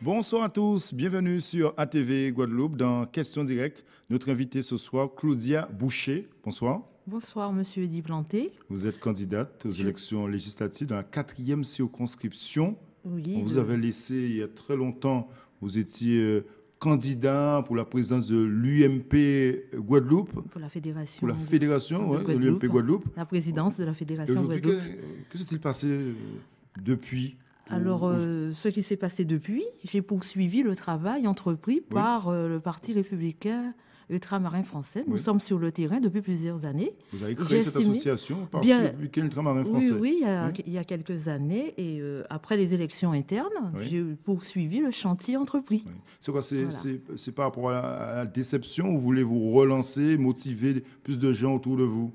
Bonsoir à tous, bienvenue sur ATV Guadeloupe dans Questions directes. Notre invitée ce soir, Claudia Boucher. Bonsoir. Bonsoir, monsieur Eddy Planté. Vous êtes candidate aux élections législatives dans la 4e circonscription. Oui, On vous avait laissé il y a très longtemps, vous étiez candidat pour la présidence de l'UMP Guadeloupe. Pour la fédération. Pour la fédération, de l'UMP Guadeloupe. La présidence de la fédération Guadeloupe. Que s'est-il passé depuis? Alors, ce qui s'est passé depuis, j'ai poursuivi le travail entrepris par le Parti républicain ultramarin français. Nous sommes sur le terrain depuis plusieurs années. Vous avez créé cette association, Parti républicain ultramarin français? Oui, il y a quelques années. Et après les élections internes, j'ai poursuivi le chantier entrepris. C'est quoi? C'est par rapport à la déception ou voulez-vous relancer, motiver plus de gens autour de vous?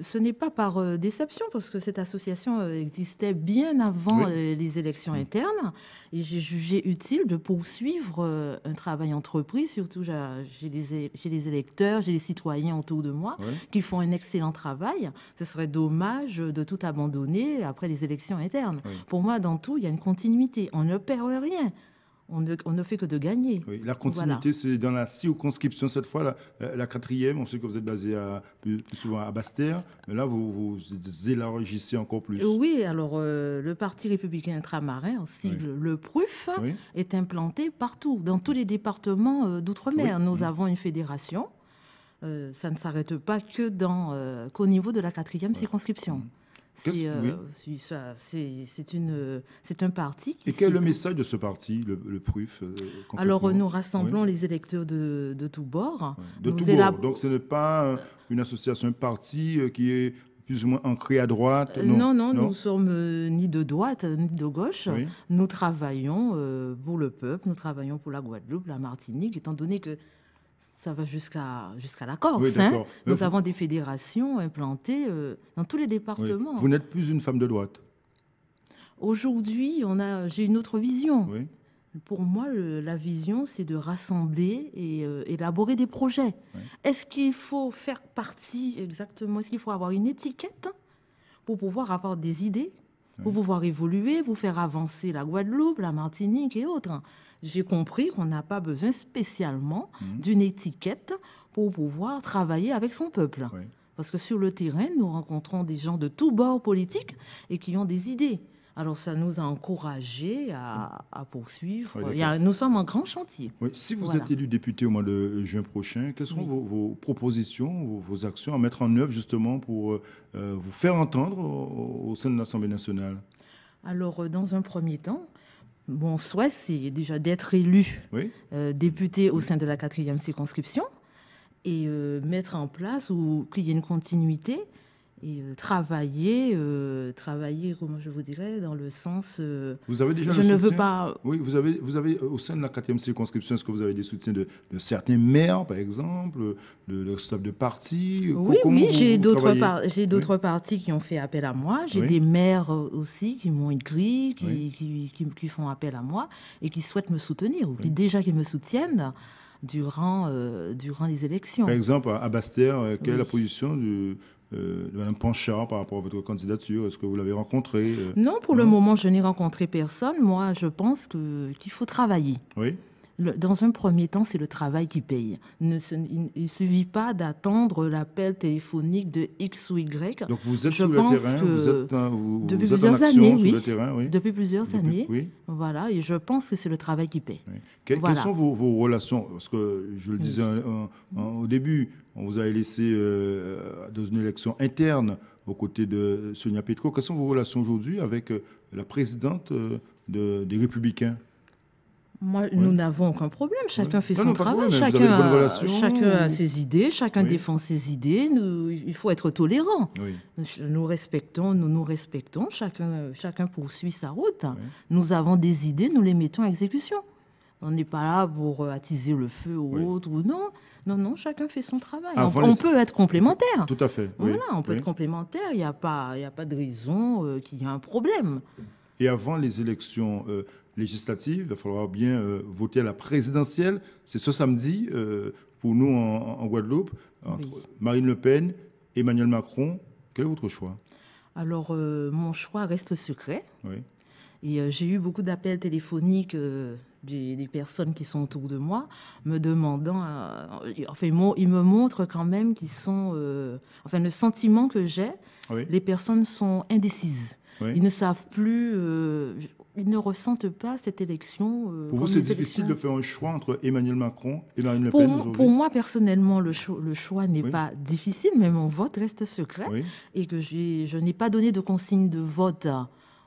Ce n'est pas par déception, parce que cette association existait bien avant les élections internes. Et j'ai jugé utile de poursuivre un travail entrepris. Surtout, j'ai les électeurs, j'ai les citoyens autour de moi qui font un excellent travail. Ce serait dommage de tout abandonner après les élections internes. Pour moi, dans tout, il y a une continuité. On ne perd rien. On ne fait que de gagner. Oui, la continuité, c'est dans la circonscription cette fois, la 4e. On sait que vous êtes basé plus souvent à Basse-Terre, mais là, vous élargissez encore plus. Oui, alors le Parti républicain ultramarin, en sigle le PRUF, est implanté partout, dans tous les départements d'outre-mer. Nous avons une fédération. Ça ne s'arrête pas qu'au niveau de la 4e circonscription. C'est un parti qui... Et quel est le message de ce parti, le PRUF? Alors, nous rassemblons les électeurs de tous bords. De tous bords. Donc, ce n'est pas une association, un parti qui est plus ou moins ancré à droite? Non, nous sommes ni de droite ni de gauche. Nous travaillons pour le peuple, nous travaillons pour la Guadeloupe, la Martinique, étant donné que ça va jusqu'à la Corse. Oui, nous avons des fédérations implantées dans tous les départements. Oui. Vous n'êtes plus une femme de droite? Aujourd'hui, j'ai une autre vision. Oui. Pour moi, la vision, c'est de rassembler et élaborer des projets. Oui. Est-ce qu'il faut faire partie exactement? Est-ce qu'il faut avoir une étiquette pour pouvoir avoir des idées, pour pouvoir évoluer, pour faire avancer la Guadeloupe, la Martinique et autres? J'ai compris qu'on n'a pas besoin spécialement d'une étiquette pour pouvoir travailler avec son peuple. Oui. Parce que sur le terrain, nous rencontrons des gens de tous bords politiques et qui ont des idées. Alors, ça nous a encouragés à poursuivre. Oui, nous sommes en grand chantier. Oui. Si vous êtes élu député au mois de juin prochain, quelles seront vos propositions, vos actions à mettre en œuvre justement pour vous faire entendre au sein de l'Assemblée nationale? Alors, dans un premier temps, mon souhait, c'est déjà d'être élu député au sein de la 4e circonscription et mettre en place ou qu'il y ait une continuité et travailler, comment je vous dirais, dans le sens... vous avez déjà je ne veux pas... Oui, vous avez au sein de la 4e circonscription, est-ce que vous avez des soutiens de certains maires, par exemple, de responsables de partis? Oui, j'ai d'autres partis qui ont fait appel à moi. J'ai des maires aussi qui m'ont écrit, qui font appel à moi et qui souhaitent me soutenir, ou déjà qui me soutiennent durant les élections. Par exemple, à Basse-Terre, quelle est la position de Mme Panchard par rapport à votre candidature? Est-ce que vous l'avez rencontrée? Non, pour le moment, je n'ai rencontré personne. Moi, je pense qu'il faut travailler. Oui. Dans un premier temps, c'est le travail qui paye. Il ne suffit pas d'attendre l'appel téléphonique de X ou Y. Donc vous êtes sur le terrain, depuis plusieurs années, oui. Depuis plusieurs années, voilà. Et je pense que c'est le travail qui paye. Oui. Quelles sont vos relations? Parce que je le disais au début, on vous a laissé dans une élection interne aux côtés de Sonia Petro. Quelles sont vos relations aujourd'hui avec la présidente des Républicains? Moi, nous n'avons aucun problème. Chacun fait son travail. Chacun a ses idées. Chacun défend ses idées. Il faut être tolérant. Oui. Nous nous respectons. Chacun poursuit sa route. Oui. Nous avons des idées, nous les mettons en exécution. On n'est pas là pour attiser le feu ou autre ou non. Non, chacun fait son travail. On peut être complémentaire. Tout à fait. Voilà, on peut être complémentaire. Il n'y a pas de raison qu'il y ait un problème. Et avant les élections législatives. Il va falloir bien voter à la présidentielle. C'est ce samedi pour nous en Guadeloupe, entre Marine Le Pen, Emmanuel Macron. Quel est votre choix? Alors, mon choix reste secret. Oui. Et j'ai eu beaucoup d'appels téléphoniques des personnes qui sont autour de moi, me demandant... enfin, ils me montrent quand même qu'ils sont... enfin, le sentiment que j'ai, les personnes sont indécises. Ils ne savent plus... ils ne ressentent pas cette élection. Pour vous, c'est difficile de faire un choix entre Emmanuel Macron et Marine Le Pen aujourd'hui? Pour moi, personnellement, le choix n'est pas difficile, mais mon vote reste secret. Et que je n'ai pas donné de consigne de vote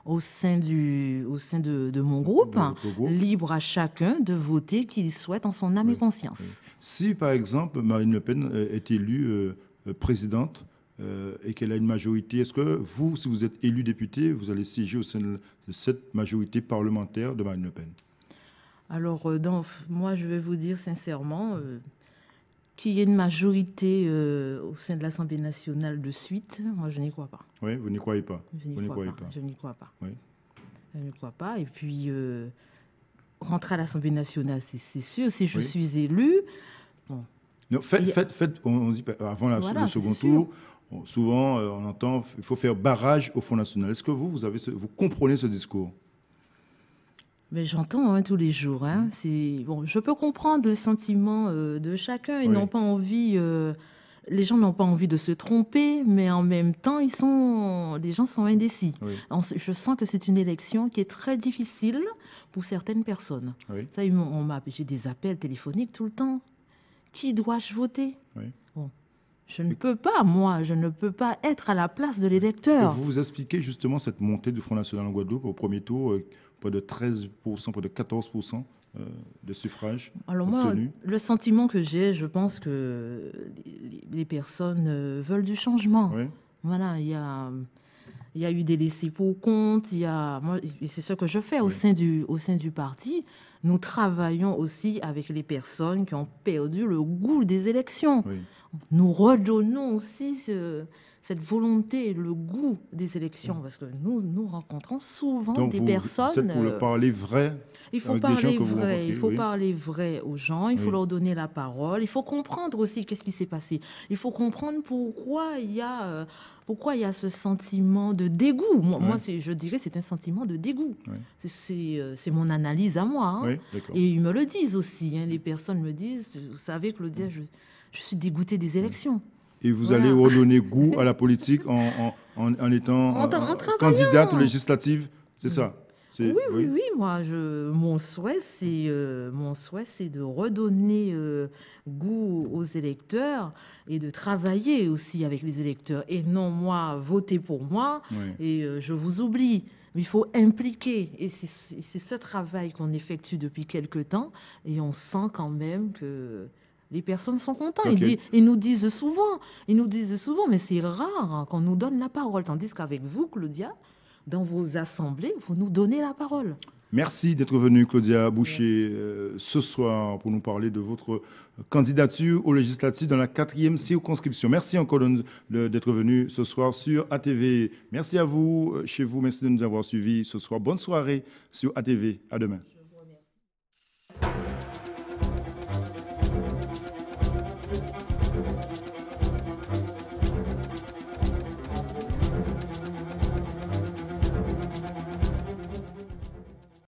au sein de mon groupe, libre à chacun de voter qu'il souhaite en son âme et conscience. Si, par exemple, Marine Le Pen est élue présidente et qu'elle a une majorité, est-ce que vous, si vous êtes élu député, vous allez siéger au sein de cette majorité parlementaire de Marine Le Pen? Alors, moi, je vais vous dire sincèrement qu'il y ait une majorité au sein de l'Assemblée nationale de suite, moi, je n'y crois pas. Oui, vous n'y croyez pas? Je n'y crois pas. Je n'y crois pas. Oui. Je n'y crois pas. Et puis, rentrer à l'Assemblée nationale, c'est sûr. Si je suis élue... Bon. Non, on dit avant le second tour, souvent on entend qu'il faut faire barrage au Front National. Est-ce que vous comprenez ce discours? Mais j'entends tous les jours. Bon, je peux comprendre le sentiment de chacun. Ils n'ont pas envie, les gens n'ont pas envie de se tromper, mais en même temps, les gens sont indécis. Je sens que c'est une élection qui est très difficile pour certaines personnes. Ça, j'ai des appels téléphoniques tout le temps. Qui dois-je voter? Bon. Je ne peux pas être à la place de l'électeur. Vous expliquez justement cette montée du Front National en Guadeloupe au premier tour, près de 13%, près de 14% de suffrages obtenus. Alors moi, le sentiment que j'ai, je pense que les personnes veulent du changement. Voilà, il y a eu des laissés pour compte, et c'est ce que je fais au sein du parti. Nous travaillons aussi avec les personnes qui ont perdu le goût des élections. Nous redonnons aussi cette volonté, le goût des élections, parce que nous rencontrons souvent des personnes... Donc, vous pour parler vrai. Il faut parler vrai, il faut parler vrai aux gens, il faut leur donner la parole, il faut comprendre aussi qu'est-ce qui s'est passé. Il faut comprendre pourquoi il y a ce sentiment de dégoût. Moi je dirais c'est un sentiment de dégoût. C'est mon analyse à moi. Et ils me le disent aussi. Les personnes me disent, vous savez, Claudia, je suis dégoûtée des élections. Et vous allez redonner goût à la politique en étant candidate aux législatives, c'est ça? Oui, moi, mon souhait, c'est de redonner goût aux électeurs et de travailler aussi avec les électeurs. Et non, moi, voter pour moi et je vous oublie. Il faut impliquer. Et c'est ce travail qu'on effectue depuis quelque temps. Et on sent quand même que les personnes sont contentes. Ils nous disent souvent, mais c'est rare qu'on nous donne la parole. Tandis qu'avec vous, Claudia, dans vos assemblées, vous nous donnez la parole. Merci d'être venue, Claudia Boucher, ce soir pour nous parler de votre candidature aux législatives dans la 4e circonscription. Merci encore d'être venue ce soir sur ATV. Merci à vous, chez vous. Merci de nous avoir suivis ce soir. Bonne soirée sur ATV. À demain.